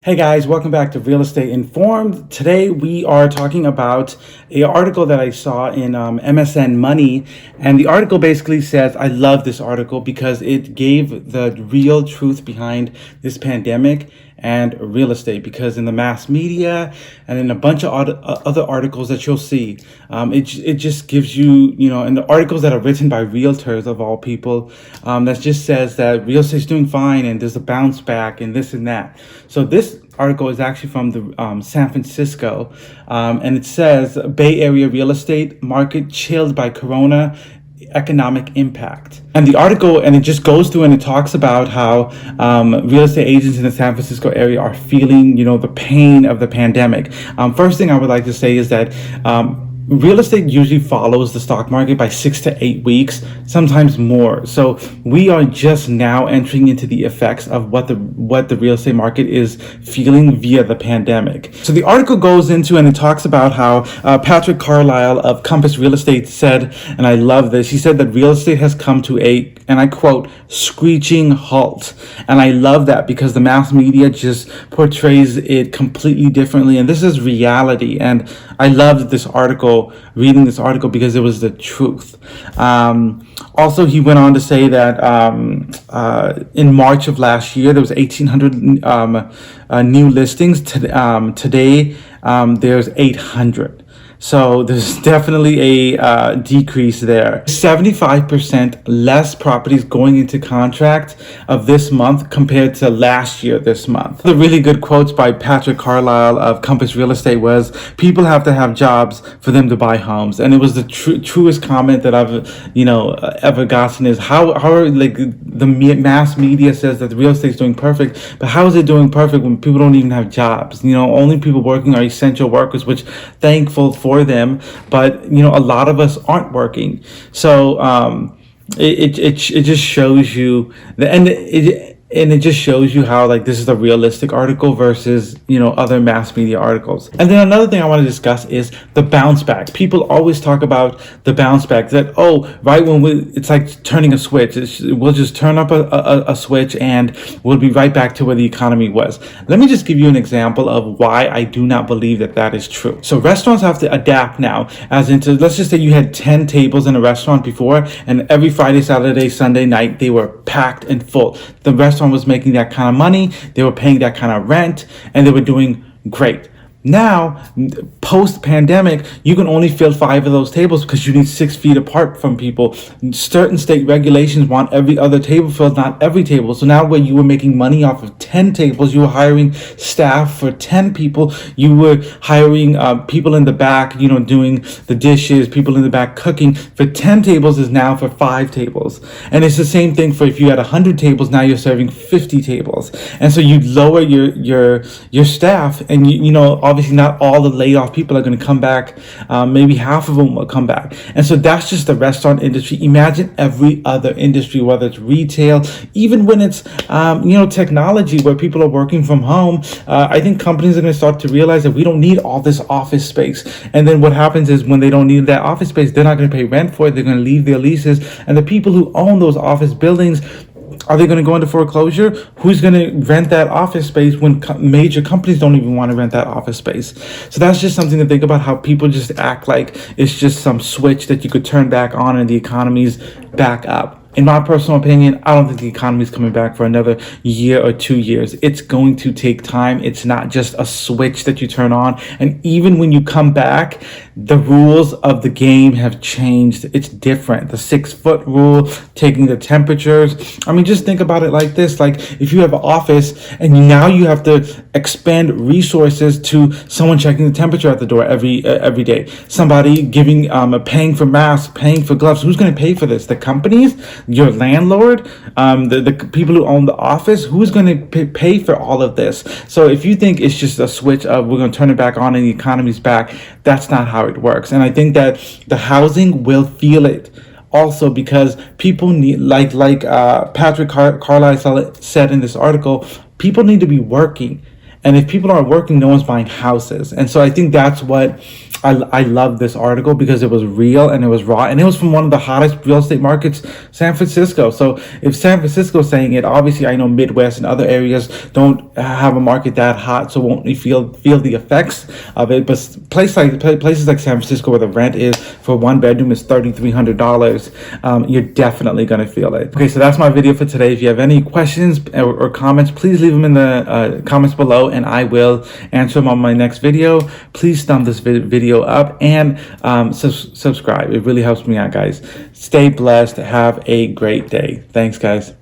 Hey guys, welcome back to Real Estate Informed. Today we are talking about an article that I saw in MSN Money, and the article basically says, I love this article because it gave the real truth behind this pandemic and real estate, because in the mass media and in a bunch of other articles that you'll see, it just gives you, in the articles that are written by realtors of all people, that just says that real estate's doing fine and there's a bounce back and this and that. So this article is actually from the San Francisco, and it says Bay Area real estate market chilled by Corona economic impact. And the article, and it just goes through and it talks about how real estate agents in the San Francisco area are feeling, the pain of the pandemic. First thing I would like to say is that real estate usually follows the stock market by 6 to 8 weeks, sometimes more. So we are just now entering into the effects of what the real estate market is feeling via the pandemic. So the article goes into and it talks about how Patrick Carlisle of Compass Real Estate said, and I love this, he said that real estate has come to a, and I quote, screeching halt. And I love that because the mass media just portrays it completely differently. And this is reality. And I loved this article, reading this article, because it was the truth. Also, he went on to say that in March of last year, there was 1,800 new listings. Today, there's 800. So there's definitely a decrease there. 75% less properties going into contract of this month compared to last year this month. The really good quotes by Patrick Carlisle of Compass Real Estate was, people have to have jobs for them to buy homes. And it was the truest comment that I've, ever gotten, is how are, like, the mass media says that the real estate is doing perfect, but how is it doing perfect when people don't even have jobs? Only people working are essential workers, which thankful for them, but a lot of us aren't working. So it just shows you it just shows you how, like, this is a realistic article versus other mass media articles. And then another thing I want to discuss is the bounce back. People always talk about the bounce back, that right when it's like turning a switch, we'll just turn up a switch and we'll be right back to where the economy was. Let me just give you an example of why I do not believe that is true. So restaurants have to adapt now, as into, let's just say you had 10 tables in a restaurant before, and every Friday, Saturday, Sunday night they were packed and full. The restaurant was making that kind of money, they were paying that kind of rent, and they were doing great. Now, post-pandemic, you can only fill 5 of those tables because you need 6 feet apart from people. Certain state regulations want every other table filled, not every table. So now where you were making money off of 10 tables, you were hiring staff for 10 people. You were hiring people in the back, doing the dishes, people in the back cooking. For 10 tables is now for 5 tables. And it's the same thing for if you had 100 tables, now you're serving 50 tables. And so you lower your staff, and obviously not all the laid off people are going to come back. Maybe half of them will come back. And so that's just the restaurant industry. Imagine every other industry, whether it's retail, even when it's, technology, where people are working from home. I think companies are going to start to realize that we don't need all this office space. And then what happens is, when they don't need that office space, they're not going to pay rent for it. They're going to leave their leases. And the people who own those office buildings, are they going to go into foreclosure? Who's going to rent that office space when major companies don't even want to rent that office space? So that's just something to think about, how people just act like it's just some switch that you could turn back on and the economy's back up. In my personal opinion, I don't think the economy is coming back for another year or 2 years. It's going to take time. It's not just a switch that you turn on. And even when you come back, the rules of the game have changed. It's different. The 6-foot rule, taking the temperatures. I mean, just think about it like this. Like, if you have an office and now you have to expend resources to someone checking the temperature at the door every day, somebody paying for masks, paying for gloves. Who's going to pay for this? The companies? Your landlord? The people who own the office? Who's going to pay for all of this? So if you think it's just a switch of we're going to turn it back on and the economy's back, that's not how it works. And I think that the housing will feel it also, because people need, like Patrick Carlisle said in this article, people need to be working. And if people aren't working, no one's buying houses. And so I think that's what I love this article because it was real and it was raw and it was from one of the hottest real estate markets, San Francisco. So if San Francisco is saying it, obviously I know Midwest and other areas don't have a market that hot, so won't feel the effects of it. But places like San Francisco, where the rent is for one bedroom is $3,300, you're definitely gonna feel it. Okay, so that's my video for today. If you have any questions or comments, please leave them in the comments below, and I will answer them on my next video. Please thumb this video up and subscribe. It really helps me out, guys. Stay blessed. Have a great day. Thanks, guys.